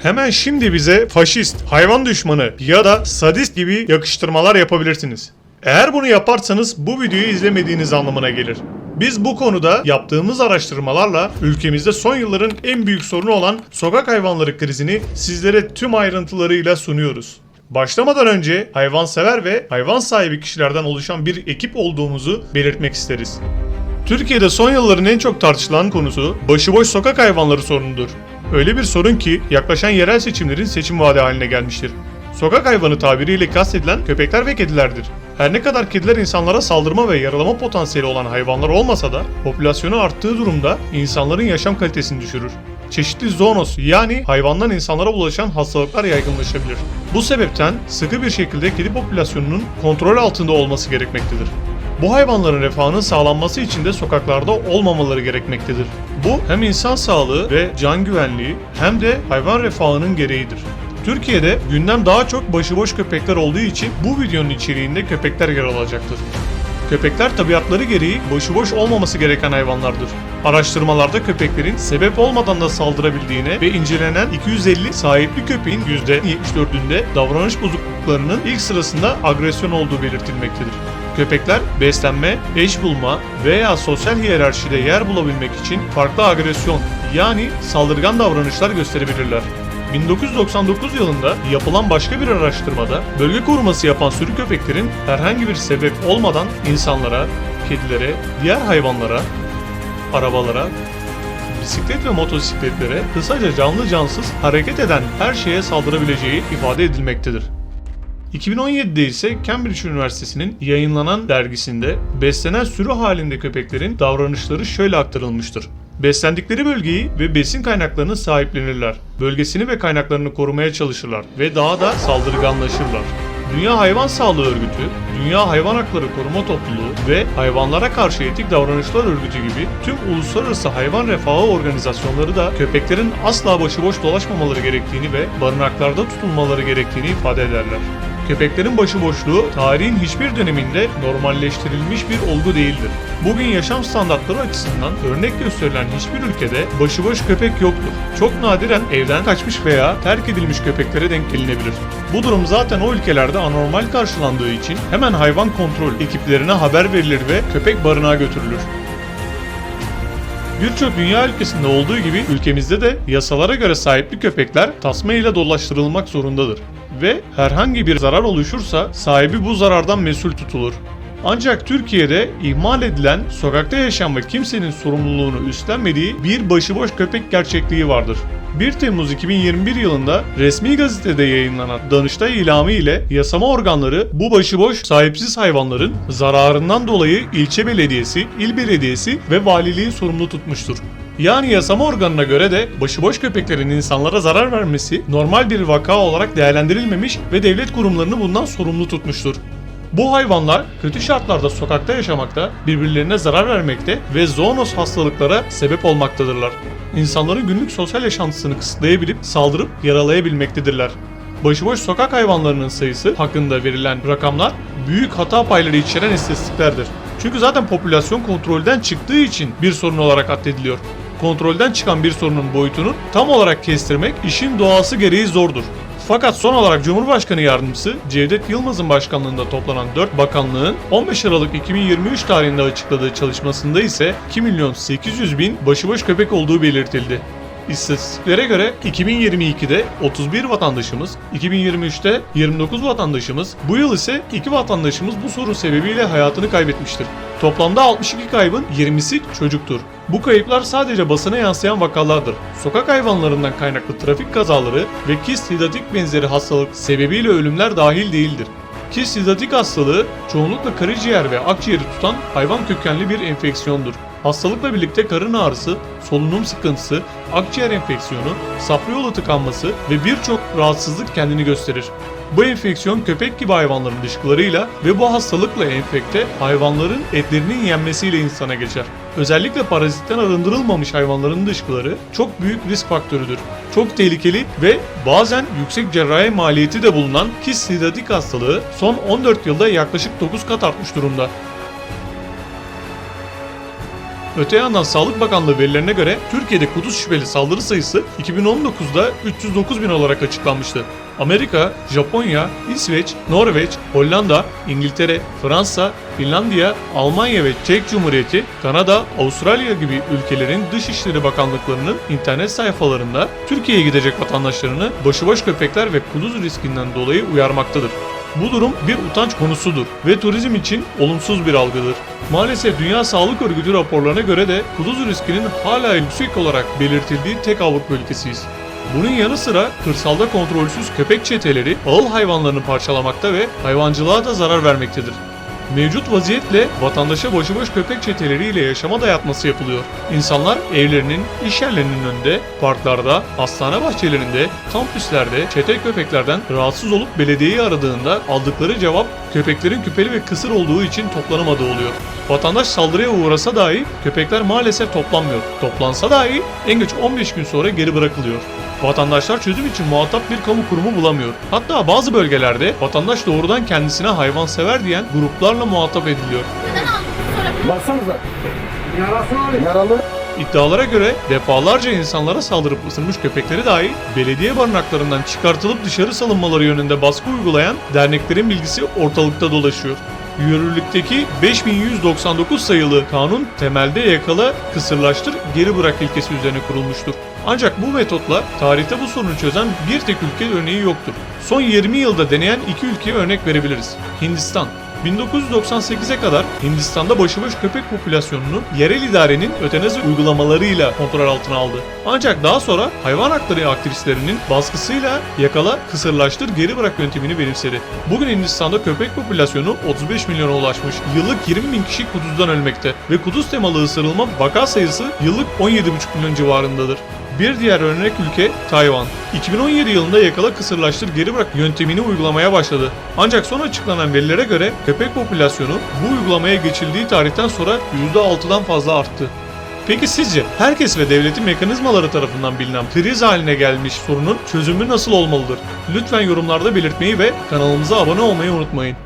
Hemen şimdi bize faşist, hayvan düşmanı ya da sadist gibi yakıştırmalar yapabilirsiniz. Eğer bunu yaparsanız bu videoyu izlemediğiniz anlamına gelir. Biz bu konuda yaptığımız araştırmalarla ülkemizde son yılların en büyük sorunu olan sokak hayvanları krizini sizlere tüm ayrıntılarıyla sunuyoruz. Başlamadan önce hayvansever ve hayvan sahibi kişilerden oluşan bir ekip olduğumuzu belirtmek isteriz. Türkiye'de son yılların en çok tartışılan konusu başıboş sokak hayvanları sorunudur. Öyle bir sorun ki yaklaşan yerel seçimlerin seçim vaadi haline gelmiştir. Sokak hayvanı tabiriyle kastedilen köpekler ve kedilerdir. Her ne kadar kediler insanlara saldırma ve yaralama potansiyeli olan hayvanlar olmasa da popülasyonu arttığı durumda insanların yaşam kalitesini düşürür. Çeşitli zoonoz yani hayvandan insanlara ulaşan hastalıklar yaygınlaşabilir. Bu sebepten sıkı bir şekilde kedi popülasyonunun kontrol altında olması gerekmektedir. Bu hayvanların refahının sağlanması için de sokaklarda olmamaları gerekmektedir. Bu hem insan sağlığı ve can güvenliği hem de hayvan refahının gereğidir. Türkiye'de gündem daha çok başıboş köpekler olduğu için bu videonun içeriğinde köpekler yer alacaktır. Köpekler tabiatları gereği başıboş olmaması gereken hayvanlardır. Araştırmalarda köpeklerin sebep olmadan da saldırabildiğine ve incelenen 250 sahipli köpeğin %74'ünde davranış bozukluklarının ilk sırasında agresyon olduğu belirtilmektedir. Köpekler beslenme, eş bulma veya sosyal hiyerarşide yer bulabilmek için farklı agresyon yani saldırgan davranışlar gösterebilirler. 1999 yılında yapılan başka bir araştırmada bölge koruması yapan sürü köpeklerin herhangi bir sebep olmadan insanlara, kedilere, diğer hayvanlara, arabalara, bisiklet ve motosikletlere, kısaca canlı cansız hareket eden her şeye saldırabileceği ifade edilmektedir. 2017'de ise Cambridge Üniversitesi'nin yayınlanan dergisinde beslenen sürü halinde köpeklerin davranışları şöyle aktarılmıştır. Beslendikleri bölgeyi ve besin kaynaklarını sahiplenirler. Bölgesini ve kaynaklarını korumaya çalışırlar ve daha da saldırganlaşırlar. Dünya Hayvan Sağlığı Örgütü, Dünya Hayvan Hakları Koruma Topluluğu ve Hayvanlara Karşı Etik Davranışlar Örgütü gibi tüm uluslararası hayvan refahı organizasyonları da köpeklerin asla başıboş dolaşmamaları gerektiğini ve barınaklarda tutulmaları gerektiğini ifade ederler. Köpeklerin başıboşluğu tarihin hiçbir döneminde normalleştirilmiş bir olgu değildir. Bugün yaşam standartları açısından örnek gösterilen hiçbir ülkede başıboş köpek yoktur. Çok nadiren evden kaçmış veya terk edilmiş köpeklere denk gelinebilir. Bu durum zaten o ülkelerde anormal karşılandığı için hemen hayvan kontrol ekiplerine haber verilir ve köpek barınağa götürülür. Birçok dünya ülkesinde olduğu gibi ülkemizde de yasalara göre sahipli köpekler tasma ile dolaştırılmak zorundadır ve herhangi bir zarar oluşursa sahibi bu zarardan mesul tutulur. Ancak Türkiye'de ihmal edilen, sokakta yaşayan ve kimsenin sorumluluğunu üstlenmediği bir başıboş köpek gerçekliği vardır. 1 Temmuz 2021 yılında resmi gazetede yayınlanan Danıştay ilamı ile yasama organları bu başıboş sahipsiz hayvanların zararından dolayı ilçe belediyesi, il belediyesi ve valiliği sorumlu tutmuştur. Yani yasama organına göre de başıboş köpeklerin insanlara zarar vermesi normal bir vaka olarak değerlendirilmemiş ve devlet kurumlarını bundan sorumlu tutmuştur. Bu hayvanlar kötü şartlarda sokakta yaşamakta, birbirlerine zarar vermekte ve zoonoz hastalıklara sebep olmaktadırlar. İnsanların günlük sosyal yaşantısını kısıtlayabilip saldırıp yaralayabilmektedirler. Başıboş sokak hayvanlarının sayısı hakkında verilen rakamlar büyük hata payları içeren istatistiklerdir. Çünkü zaten popülasyon kontrolden çıktığı için bir sorun olarak addediliyor. Kontrolden çıkan bir sorunun boyutunu tam olarak kestirmek işin doğası gereği zordur. Fakat son olarak Cumhurbaşkanı Yardımcısı Cevdet Yılmaz'ın başkanlığında toplanan 4 bakanlığın 15 Aralık 2023 tarihinde açıkladığı çalışmasında ise 2.800.000 başıboş köpek olduğu belirtildi. İstatistiklere göre 2022'de 31 vatandaşımız, 2023'te 29 vatandaşımız, bu yıl ise 2 vatandaşımız bu sorun sebebiyle hayatını kaybetmiştir. Toplamda 62 kaybın 20'si çocuktur. Bu kayıplar sadece basına yansıyan vakalardır. Sokak hayvanlarından kaynaklı trafik kazaları ve kist hidatik benzeri hastalık sebebiyle ölümler dahil değildir. Kist hidatik hastalığı çoğunlukla karaciğer ve akciğeri tutan hayvan kökenli bir enfeksiyondur. Hastalıkla birlikte karın ağrısı, solunum sıkıntısı, akciğer enfeksiyonu, safra yolu tıkanması ve birçok rahatsızlık kendini gösterir. Bu enfeksiyon köpek gibi hayvanların dışkılarıyla ve bu hastalıkla enfekte hayvanların etlerinin yenmesiyle insana geçer. Özellikle parazitten arındırılmamış hayvanların dışkıları çok büyük risk faktörüdür. Çok tehlikeli ve bazen yüksek cerrahi maliyeti de bulunan kist hidatik hastalığı son 14 yılda yaklaşık 9 kat artmış durumda. Öte yandan Sağlık Bakanlığı verilerine göre Türkiye'de kuduz şüpheli saldırı sayısı 2019'da 309 bin olarak açıklanmıştı. Amerika, Japonya, İsveç, Norveç, Hollanda, İngiltere, Fransa, Finlandiya, Almanya ve Çek Cumhuriyeti, Kanada, Avustralya gibi ülkelerin Dışişleri Bakanlıklarının internet sayfalarında Türkiye'ye gidecek vatandaşlarını başıboş köpekler ve kuduz riskinden dolayı uyarmaktadır. Bu durum bir utanç konusudur ve turizm için olumsuz bir algıdır. Maalesef Dünya Sağlık Örgütü raporlarına göre de kuduz riskinin hala yüksek olarak belirtildiği tek Avrupa ülkesiyiz. Bunun yanı sıra kırsalda kontrolsüz köpek çeteleri ağıl hayvanlarını parçalamakta ve hayvancılığa da zarar vermektedir. Mevcut vaziyetle vatandaşa başıboş köpek çeteleriyle yaşama dayatması yapılıyor. İnsanlar evlerinin, iş yerlerinin önünde, parklarda, hastane bahçelerinde, kampüslerde çete köpeklerden rahatsız olup belediyeyi aradığında aldıkları cevap köpeklerin küpeli ve kısır olduğu için toplanamadığı oluyor. Vatandaş saldırıya uğrasa dahi köpekler maalesef toplanmıyor. Toplansa dahi en geç 15 gün sonra geri bırakılıyor. Vatandaşlar çözüm için muhatap bir kamu kurumu bulamıyor. Hatta bazı bölgelerde vatandaş doğrudan kendisine hayvansever diyen gruplarla muhatap ediliyor. Baksanıza. Yaralı. İddialara göre defalarca insanlara saldırıp ısırmış köpekleri dahi belediye barınaklarından çıkartılıp dışarı salınmaları yönünde baskı uygulayan derneklerin bilgisi ortalıkta dolaşıyor. Yürürlükteki 5199 sayılı kanun temelde yakala, kısırlaştır, geri bırak ilkesi üzerine kurulmuştur. Ancak bu metotla tarihte bu sorunu çözen bir tek ülke örneği yoktur. Son 20 yılda deneyen iki ülkeye örnek verebiliriz. Hindistan. 1998'e kadar Hindistan'da başıboş köpek popülasyonunu yerel idarenin ötenazi uygulamalarıyla kontrol altına aldı. Ancak daha sonra hayvan hakları aktivistlerinin baskısıyla yakala, kısırlaştır, geri bırak yöntemini benimsedi. Bugün Hindistan'da köpek popülasyonu 35 milyona ulaşmış. Yıllık 20 bin kişi kuduzdan ölmekte ve kuduz temalı ısırılma vaka sayısı yıllık 17,5 milyon civarındadır. Bir diğer örnek ülke Tayvan. 2017 yılında yakala, kısırlaştır, geri bırak yöntemini uygulamaya başladı. Ancak son açıklanan verilere göre köpek popülasyonu bu uygulamaya geçildiği tarihten sonra %6'dan fazla arttı. Peki sizce herkes ve devletin mekanizmaları tarafından bilinen kriz haline gelmiş sorunun çözümü nasıl olmalıdır? Lütfen yorumlarda belirtmeyi ve kanalımıza abone olmayı unutmayın.